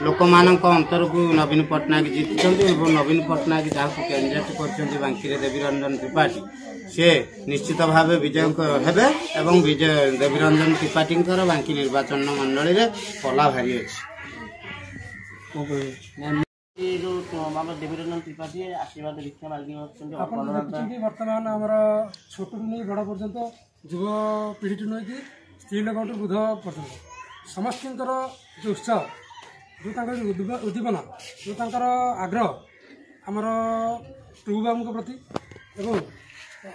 लोक मान अंतर को नवीन पट्टनायक जीति नवीन पट्टनायक जहाँ कैंडिडेट कर बांकी देवी रंजन त्रिपाठी से निश्चित भाव विजय हेबे एवं विजय देवी रंजन त्रिपाठी बांकी निर्वाचन मंडल में पला भारी अच्छी देवीरंजन त्रिपाठी आशीर्वाद भिक्षा मार्गी बर्तमान आम छोट नहीं बड़ पर्यंत युव पीढ़ी नहीं स्त्री लोक वृद्ध पर्यंत समस्त जो उत्साह जो उद्दीपना जो आग्रह आमर प्रभु बाबू प्रति एवं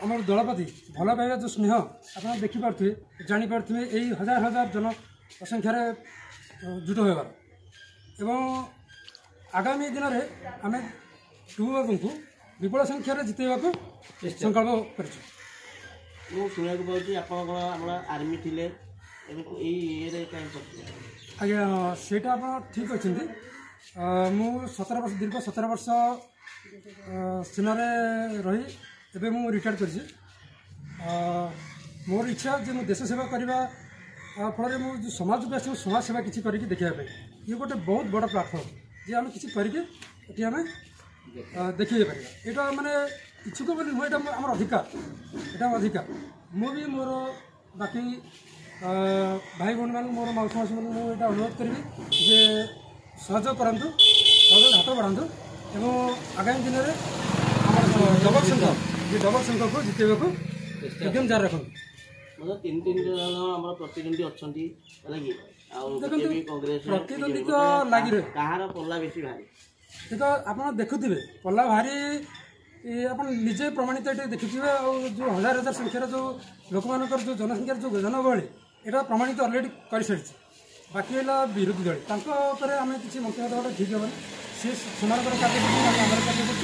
आम दल प्रति भल पाइबा जो स्नेह आप देखिपे जापे यही हजार हजार जन असंख्यार जुट होबार एवं आगामी दिन में आम प्रभु बाबू को विपुल संख्यार जितेबा संकल्प कर शुणा पाऊँ आप आर्मी थे आज्ञा सेटा आप ठीक अच्छे मु 17 वर्ष दीर्घ 17 वर्ष सेना रही एवं मु रिटायर्ड कर मोर इच्छा जे मु देश सेवा करने फल मुझे समाज को आस समाज सेवा किसी करके देखापी ये गोटे बहुत बड़ा प्लाटफर्म जे आम किसी करके आम देखे पार यहाँ मानने इच्छुक बोली नुह यहाँ आम अधिकार यहाँ अधिकार मुझे मोर बाकी भाई भौणी मान मोर मौसी मासी मुझे अनुरोध करी जे सहयोग करूँ सहयोग हाथ बढ़ातु एवं आगामी दिन में डबल संघ ये डबल संघ को जितेबा को एकदम जारी रखु तीन जन प्रतिद्वंदी अच्छा प्रतिद्वंदी तो लगी रहे कहार पल्ला बेसी भारी देखो आप देखुवे पल्ला भारी आप निजे प्रमाणित ये देखुए जो हजार हजार संख्यार जो लोक मान जो जनसंख्यार जो जनगहली यहाँ प्रमाणित अलरेडी कर सारी बाकी है विरोधी दल आम किसी मंतव्य देवा ठीक हे सी से कार्य आमर कार्य कर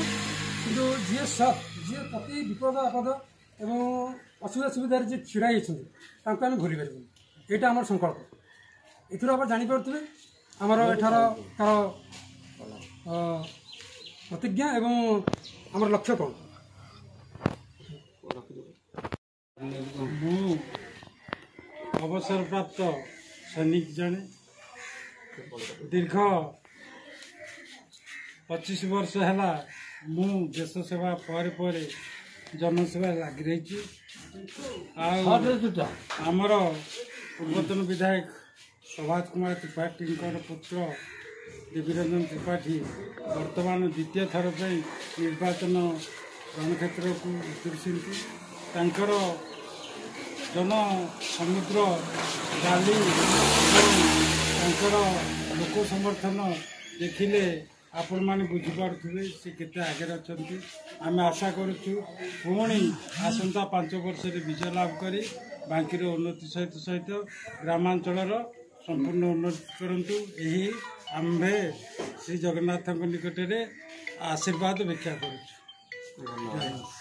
जी सत जी प्रति विपद आपद एवं असुविधा सुविधा जी छिड़ा होती भूली पार यहाँ आम संकल्प एथर आप जापे आमर एठार तार प्रतिज्ञा एवं आमर लक्ष्य कौन अवसर प्राप्त सैनिक जने दीर्घ 25 वर्ष है मु देश सेवा पर जनसेवा लगी रही आमर पूर्वतन विधायक प्रभात कुमार त्रिपाठी पुत्र देवीरंजन त्रिपाठी वर्तमान द्वितीय थर पर निर्वाचन रणक्षेत्र को उतरी जन समुद्र गाली लोक समर्थन देखिले आपण मैंने बुझीपे सी केते आगे अच्छा आम आशा करुचु पुणी आसंता 5 वर्ष विजय लाभ करी बांकीर उन्नति सहित सहित ग्रामांचल संपूर्ण उन्नति करंतु यही आम्भे श्री जगन्नाथ निकट में आशीर्वाद भिक्षा करुचु।